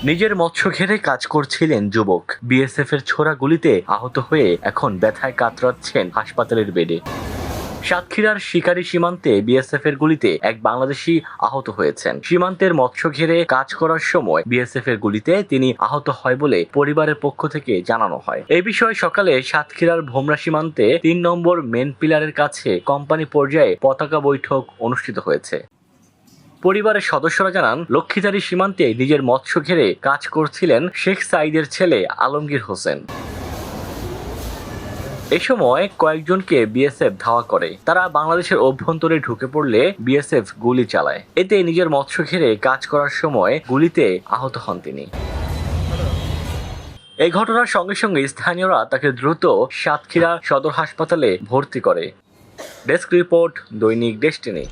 নিজের মৎস্য ঘেরে কাজ করছিলেন যুবক। বিএসএফ এর ছোড়া গুলিতে আহত হয়ে এখন ব্যথায় কাতরাচ্ছেন হাসপাতালের বেডে। সাতক্ষীরার শিকারী সীমান্তে বিএসএফ এর গুলিতে এক বাংলাদেশি আহত হয়েছেন। সীমান্তের মৎস্য ঘেরে কাজ করার সময় বিএসএফ এর গুলিতে তিনি আহত হয় বলে পরিবারের পক্ষ থেকে জানানো হয়। এই বিষয়ে সকালে সাতক্ষীরার ভোমরা সীমান্তে ৩ নম্বর মেন পিলারের কাছে কোম্পানি পর্যায়ে পতাকা বৈঠক অনুষ্ঠিত হয়েছে। পরিবারের সদস্যরা জানান, লক্ষ্মীধারী সীমান্তে নিজের মৎস্য ঘেরে কাজ করছিলেন শেখ সাইদের ছেলে আলমগীর হোসেন। এ সময় কয়েকজনকে বিএসএফ ধাওয়া করে। তারা বাংলাদেশের অভ্যন্তরে ঢুকে পড়লে বিএসএফ গুলি চালায়। এতে নিজের মৎস্য ঘেরে কাজ করার সময় গুলিতে আহত হন তিনি। এই ঘটনার সঙ্গে সঙ্গে স্থানীয়রা তাকে দ্রুত সাতক্ষীরা সদর হাসপাতালে ভর্তি করে। ডেস্ক রিপোর্ট, দৈনিক ডেস্টিনি।